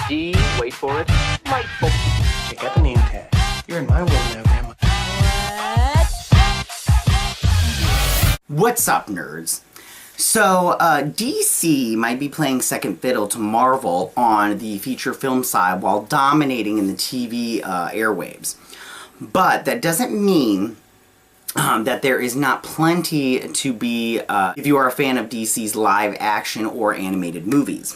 D, wait for it, delightful. Check out the name tag. You're in my world now, Grandma. What's up, nerds? So, DC might be playing second fiddle to Marvel on the feature film side while dominating in the TV airwaves. But that doesn't mean that there is not plenty to be if you are a fan of DC's live action or animated movies.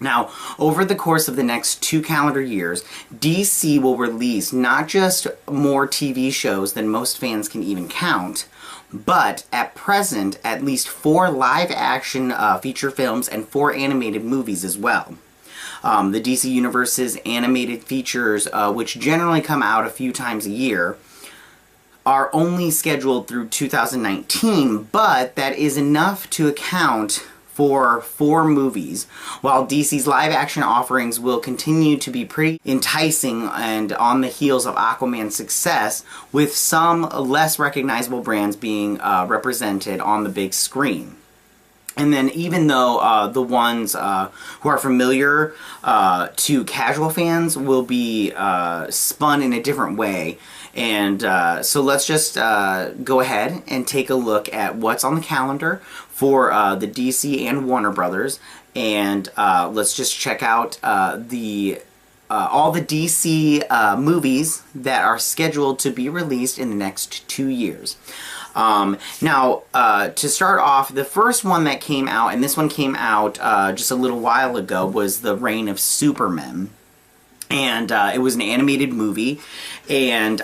Now, over the course of the next 2 calendar years, DC will release not just more TV shows than most fans can even count, but at present, at least 4 live-action feature films and 4 animated movies as well. The DC Universe's animated features, which generally come out a few times a year, are only scheduled through 2019, but that is enough to account for 4 movies, while DC's live-action offerings will continue to be pretty enticing and on the heels of Aquaman's success, with some less recognizable brands being represented on the big screen. And then even though the ones who are familiar to casual fans will be spun in a different way. And so let's just go ahead and take a look at what's on the calendar for the DC and Warner Brothers. And let's just check out all the DC movies that are scheduled to be released in the next 2 years. Now, to start off, the first one that came out, and this one came out just a little while ago, was The Reign of Superman. And it was an animated movie, and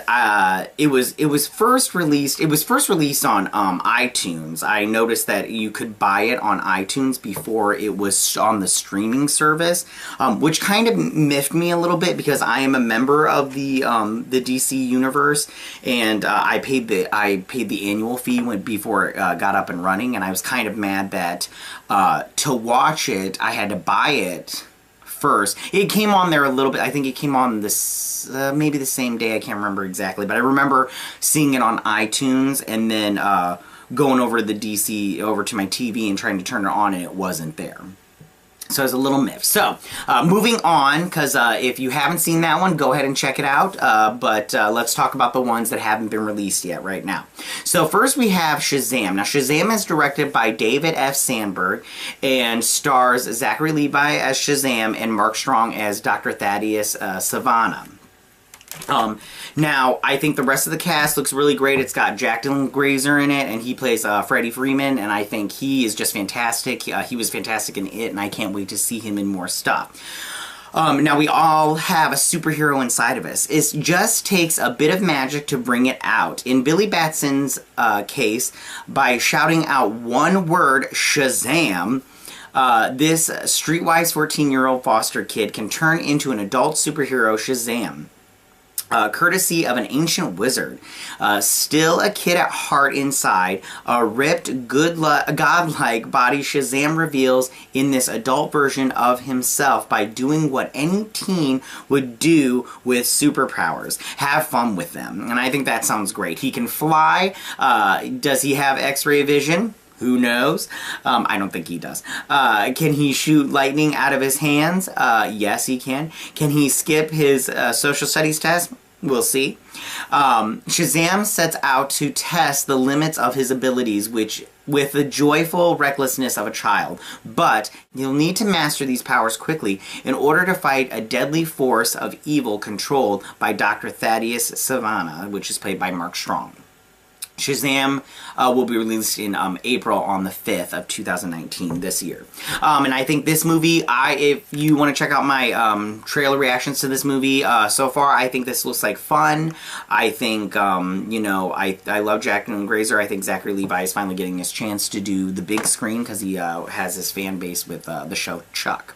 it was first released on iTunes. I noticed that you could buy it on iTunes before it was on the streaming service, which kind of miffed me a little bit because I am a member of the DC universe, and I paid the annual fee before it got up and running, and I was kind of mad that to watch it I had to buy it first. It came on there a little bit. I think it came on this maybe the same day. I can't remember exactly, but I remember seeing it on iTunes and then going over to my TV and trying to turn it on, and it wasn't there. So it was a little miffed. So, moving on, because if you haven't seen that one, go ahead and check it out. But let's talk about the ones that haven't been released yet right now. So first we have Shazam. Now Shazam is directed by David F. Sandberg and stars Zachary Levi as Shazam and Mark Strong as Dr. Thaddeus Savannah. Now, I think the rest of the cast looks really great. It's got Jack Dylan Grazer in it, and he plays Freddie Freeman, and I think he is just fantastic. He was fantastic in it, and I can't wait to see him in more stuff. Now, we all have a superhero inside of us. It just takes a bit of magic to bring it out. In Billy Batson's case, by shouting out one word, Shazam, this streetwise 14-year-old foster kid can turn into an adult superhero, Shazam. Courtesy of an ancient wizard. Still a kid at heart inside, a ripped, godlike body, Shazam reveals in this adult version of himself by doing what any teen would do with superpowers. Have fun with them. And I think that sounds great. He can fly. Does he have X-ray vision? Who knows? I don't think he does. Can he shoot lightning out of his hands? Yes, he can. Can he skip his social studies test? We'll see. Shazam sets out to test the limits of his abilities, with the joyful recklessness of a child. But you'll need to master these powers quickly in order to fight a deadly force of evil controlled by Dr. Thaddeus Savannah, which is played by Mark Strong. Shazam will be released in April on the 5th of 2019 this year. And I think this movie, if you want to check out my trailer reactions to this movie so far, I think this looks like fun. I think, I love Jack and Grazer. I think Zachary Levi is finally getting his chance to do the big screen because he has his fan base with the show Chuck.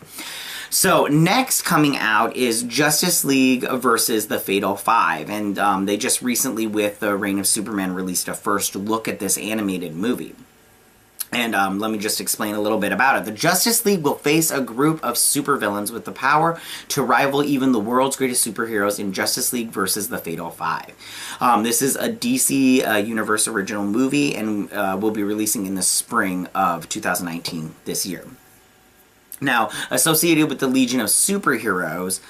So next coming out is Justice League versus the Fatal Five, and they just recently, with The Reign of Superman, released a first look at this animated movie. And let me just explain a little bit about it. The Justice League will face a group of supervillains with the power to rival even the world's greatest superheroes in Justice League versus the Fatal Five. This is a DC Universe original movie and will be releasing in the spring of 2019 this year. Now, associated with the Legion of Superheroes,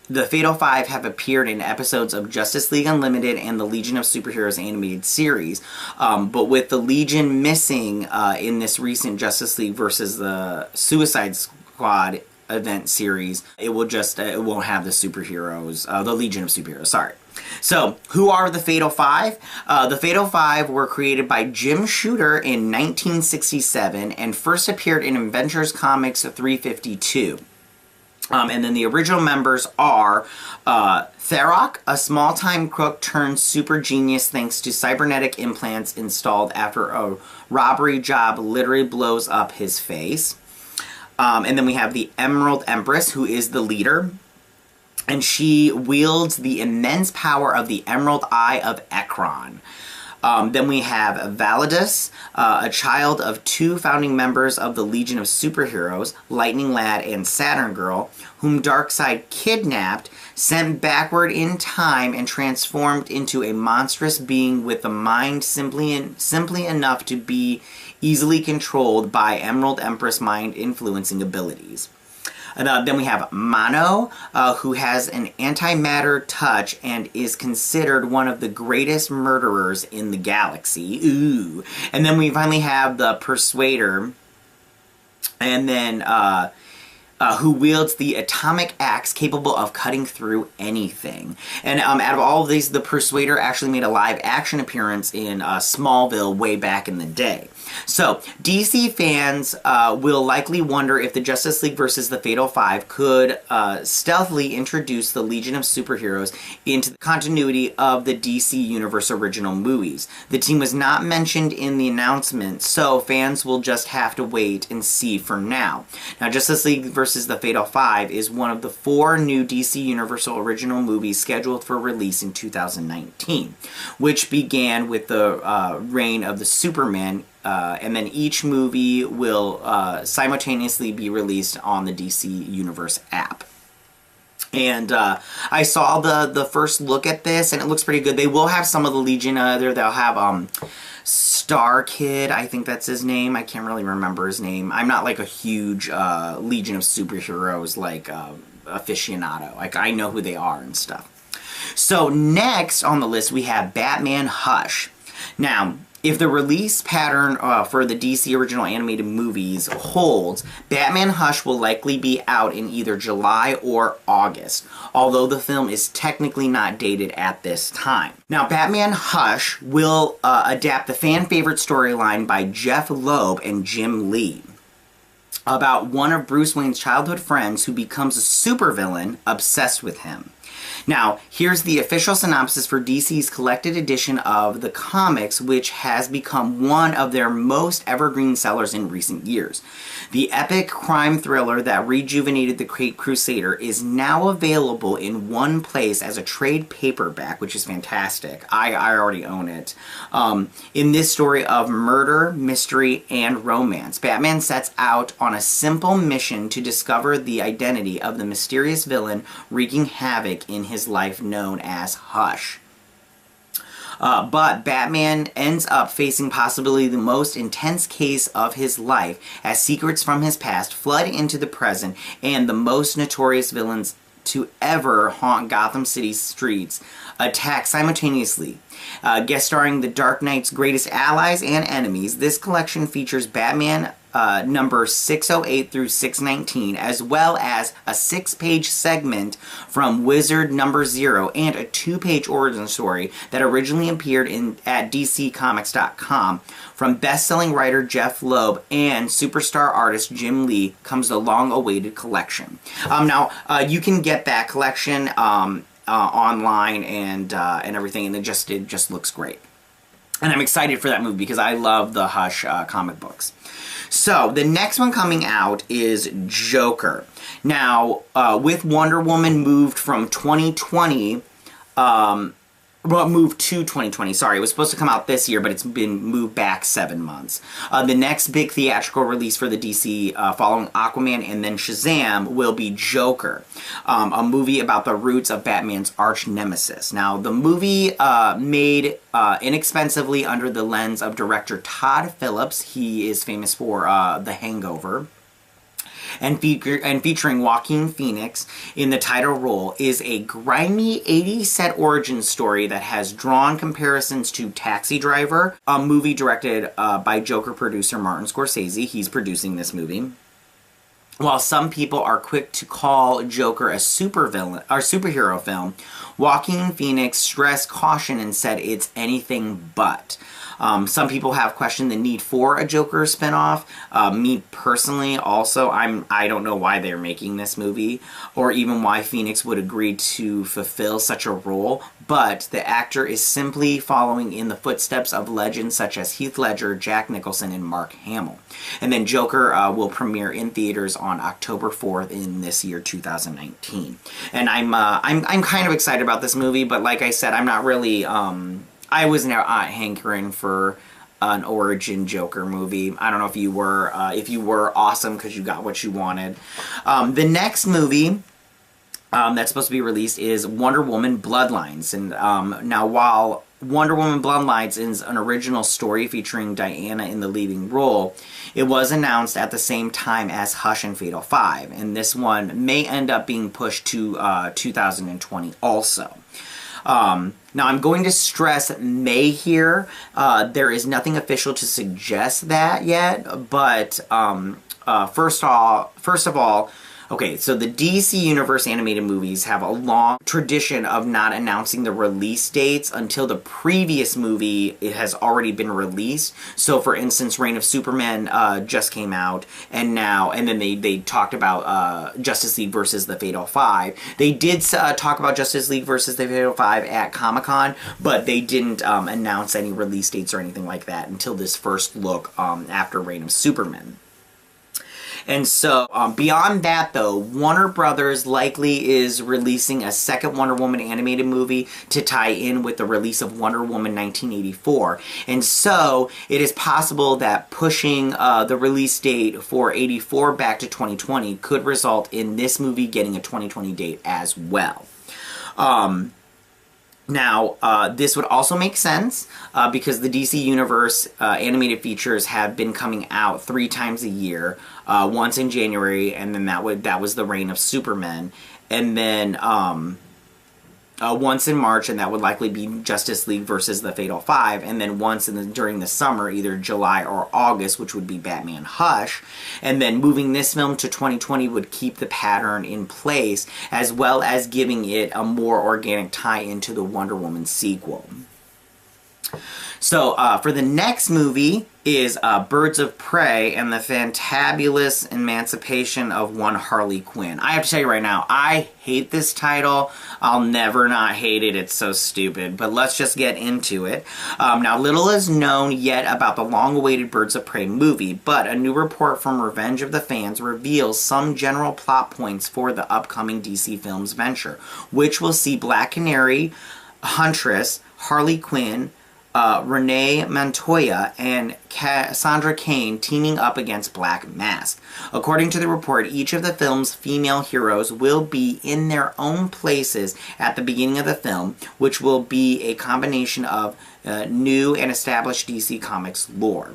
the Fatal Five have appeared in episodes of Justice League Unlimited and the Legion of Superheroes animated series. But with the Legion missing in this recent Justice League versus the Suicide Squad event series, it won't have the superheroes, the Legion of Superheroes, sorry. So, who are the Fatal Five? The Fatal Five were created by Jim Shooter in 1967 and first appeared in Adventures Comics 352. And then the original members are Tharok, a small-time crook turned super genius thanks to cybernetic implants installed after a robbery job literally blows up his face. And then we have the Emerald Empress, who is the leader. And she wields the immense power of the Emerald Eye of Ekron. Then we have Validus, a child of two founding members of the Legion of Superheroes, Lightning Lad and Saturn Girl, whom Darkseid kidnapped, sent backward in time, and transformed into a monstrous being with a mind simply enough to be easily controlled by Emerald Empress mind-influencing abilities. Then we have Mono, who has an antimatter touch and is considered one of the greatest murderers in the galaxy. Ooh. And then we finally have the Persuader, and then who wields the atomic axe capable of cutting through anything. And out of all of these, the Persuader actually made a live action appearance in Smallville way back in the day. So, DC fans will likely wonder if the Justice League versus the Fatal Five could stealthily introduce the Legion of Superheroes into the continuity of the DC Universe original movies. The team was not mentioned in the announcement, so fans will just have to wait and see for now. Now, Justice League versus the Fatal Five is one of the 4 new DC Universal original movies scheduled for release in 2019, which began with the reign of the Superman. And then each movie will simultaneously be released on the DC Universe app. And I saw the first look at this, and it looks pretty good. They will have some of the Legion there. They'll have Star Kid, I think that's his name. I can't really remember his name. I'm not like a huge Legion of Superheroes like aficionado. Like, I know who they are and stuff. So next on the list we have Batman Hush. Now, if the release pattern for the DC original animated movies holds, Batman Hush will likely be out in either July or August, although the film is technically not dated at this time. Now, Batman Hush will adapt the fan-favorite storyline by Jeff Loeb and Jim Lee about one of Bruce Wayne's childhood friends who becomes a supervillain obsessed with him. Now, here's the official synopsis for DC's collected edition of the comics, which has become one of their most evergreen sellers in recent years. The epic crime thriller that rejuvenated the Caped Crusader is now available in one place as a trade paperback, which is fantastic. I already own it. In this story of murder, mystery, and romance, Batman sets out on a simple mission to discover the identity of the mysterious villain wreaking havoc in his life, known as Hush. But Batman ends up facing possibly the most intense case of his life as secrets from his past flood into the present and the most notorious villains to ever haunt Gotham City's streets attack simultaneously. Guest starring the Dark Knight's greatest allies and enemies, this collection features Batman number 608 through 619, as well as a 6-page segment from Wizard number 0 and a 2-page origin story that originally appeared at DCComics.com. From best-selling writer Jeff Loeb and superstar artist Jim Lee comes the long-awaited collection. Now, you can get that collection online and everything, and it just looks great. And I'm excited for that movie because I love the Hush comic books. So, the next one coming out is Joker. Now, with Wonder Woman moved from 2020, moved to 2020, sorry. It was supposed to come out this year, but it's been moved back 7 months. The next big theatrical release for the DC following Aquaman and then Shazam will be Joker, a movie about the roots of Batman's arch nemesis. Now, the movie made inexpensively under the lens of director Todd Phillips. He is famous for The Hangover. and featuring Joaquin Phoenix in the title role, is a grimy 80s set origin story that has drawn comparisons to Taxi Driver, a movie directed by Joker producer Martin Scorsese. He's producing this movie. While some people are quick to call Joker a superhero film, Joaquin Phoenix stressed caution and said it's anything but. Some people have questioned the need for a Joker spinoff. Me personally, also, I don't know why they're making this movie, or even why Phoenix would agree to fulfill such a role. But the actor is simply following in the footsteps of legends such as Heath Ledger, Jack Nicholson, and Mark Hamill. And then Joker will premiere in theaters on October 4th in this year, 2019. And I'm kind of excited about this movie, but like I said, I'm not really. I was not hankering for an origin Joker movie. I don't know if you were. If you were, awesome, because you got what you wanted. The next movie that's supposed to be released is Wonder Woman Bloodlines. And now, while Wonder Woman Bloodlines is an original story featuring Diana in the leading role, it was announced at the same time as Hush and Fatal 5. And this one may end up being pushed to 2020 also. Now, I'm going to stress may here. There is nothing official to suggest that yet, but first of all, okay, so the DC Universe animated movies have a long tradition of not announcing the release dates until the previous movie has already been released. So, for instance, Reign of Superman just came out, and then they talked about Justice League versus the Fatal 5. They did talk about Justice League versus the Fatal 5 at Comic-Con, but they didn't announce any release dates or anything like that until this first look after Reign of Superman. And so, beyond that, though, Warner Brothers likely is releasing a second Wonder Woman animated movie to tie in with the release of Wonder Woman 1984. And so, it is possible that pushing the release date for 84 back to 2020 could result in this movie getting a 2020 date as well. Now, this would also make sense because the DC Universe animated features have been coming out 3 times a year. Once in January, and then that was the Reign of Superman, and then once in March, and that would likely be Justice League versus the Fatal 5, and then once during the summer, either July or August, which would be Batman Hush, and then moving this film to 2020 would keep the pattern in place, as well as giving it a more organic tie into the Wonder Woman sequel. So, for the next movie is Birds of Prey and the Fantabulous Emancipation of One Harley Quinn. I have to tell you right now, I hate this title. I'll never not hate it. It's so stupid. But let's just get into it. Now, little is known yet about the long-awaited Birds of Prey movie, but a new report from Revenge of the Fans reveals some general plot points for the upcoming DC Films venture, which will see Black Canary, Huntress, Harley Quinn, Renee Montoya, and Cassandra Cain teaming up against Black Mask. According to the report, each of the film's female heroes will be in their own places at the beginning of the film, which will be a combination of new and established DC Comics lore.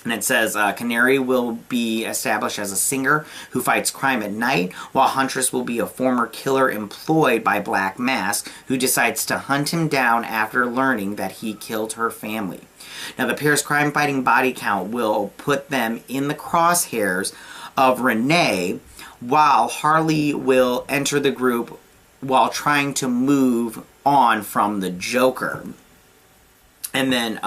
And it says, Canary will be established as a singer who fights crime at night, while Huntress will be a former killer employed by Black Mask, who decides to hunt him down after learning that he killed her family. Now, the pair's crime-fighting body count will put them in the crosshairs of Renee, while Harley will enter the group while trying to move on from the Joker. And then,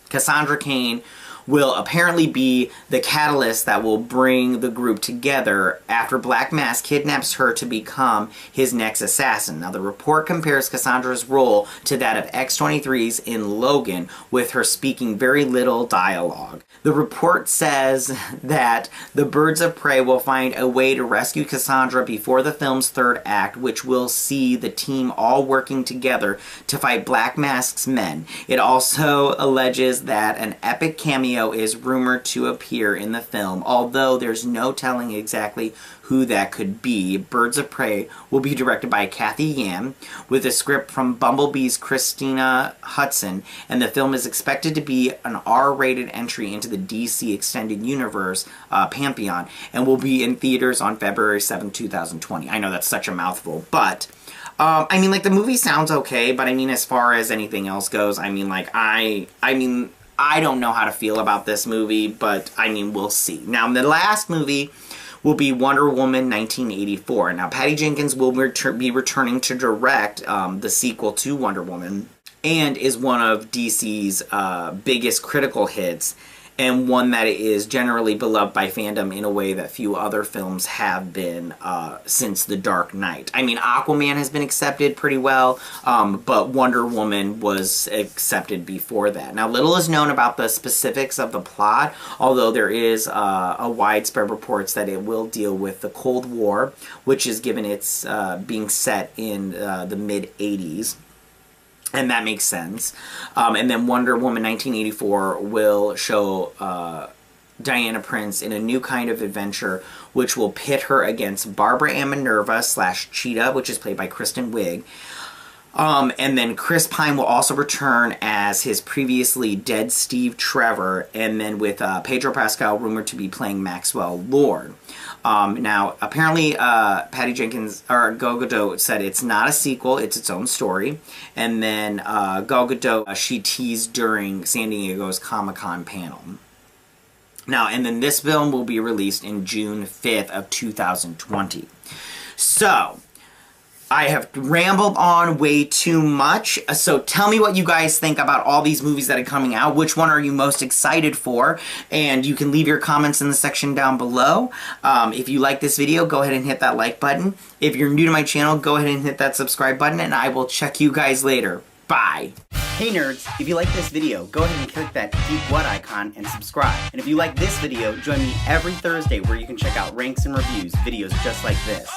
Cassandra Cain will apparently be the catalyst that will bring the group together after Black Mask kidnaps her to become his next assassin. Now, the report compares Cassandra's role to that of X-23's in Logan, with her speaking very little dialogue. The report says that the Birds of Prey will find a way to rescue Cassandra before the film's third act, which will see the team all working together to fight Black Mask's men. It also alleges that an epic cameo cameo is rumored to appear in the film, although there's no telling exactly who that could be. Birds of Prey will be directed by Kathy Yan, with a script from Bumblebee's Christina Hudson, and the film is expected to be an R-rated entry into the DC Extended Universe pantheon, and will be in theaters on February 7, 2020. I know that's such a mouthful, but I mean, like, the movie sounds okay, but I mean, as far as anything else goes, I mean, like, I don't know how to feel about this movie, but I mean, we'll see. Now, the last movie will be Wonder Woman 1984. Now, Patty Jenkins will be returning to direct the sequel to Wonder Woman, and is one of DC's biggest critical hits, and one that is generally beloved by fandom in a way that few other films have been since The Dark Knight. I mean, Aquaman has been accepted pretty well, but Wonder Woman was accepted before that. Now, little is known about the specifics of the plot, although there is a widespread reports that it will deal with the Cold War, which is given its being set in the mid-'80s. And that makes sense. And then Wonder Woman 1984 will show Diana Prince in a new kind of adventure, which will pit her against Barbara Ann Minerva / Cheetah, which is played by Kristen Wiig. And then Chris Pine will also return as his previously dead Steve Trevor, and then with Pedro Pascal rumored to be playing Maxwell Lord. Now, apparently, Patty Jenkins, or Gal Gadot, said it's not a sequel, it's its own story. And then Gal Gadot, she teased during San Diego's Comic-Con panel. Now, and then this film will be released in June 5th of 2020. So, I have rambled on way too much, so tell me what you guys think about all these movies that are coming out. Which one are you most excited for? And you can leave your comments in the section down below. If you like this video, go ahead and hit that like button. If you're new to my channel, go ahead and hit that subscribe button, and I will check you guys later. Bye! Hey nerds, if you like this video, go ahead and click that Geek What icon and subscribe. And if you like this video, join me every Thursday where you can check out ranks and reviews, videos just like this.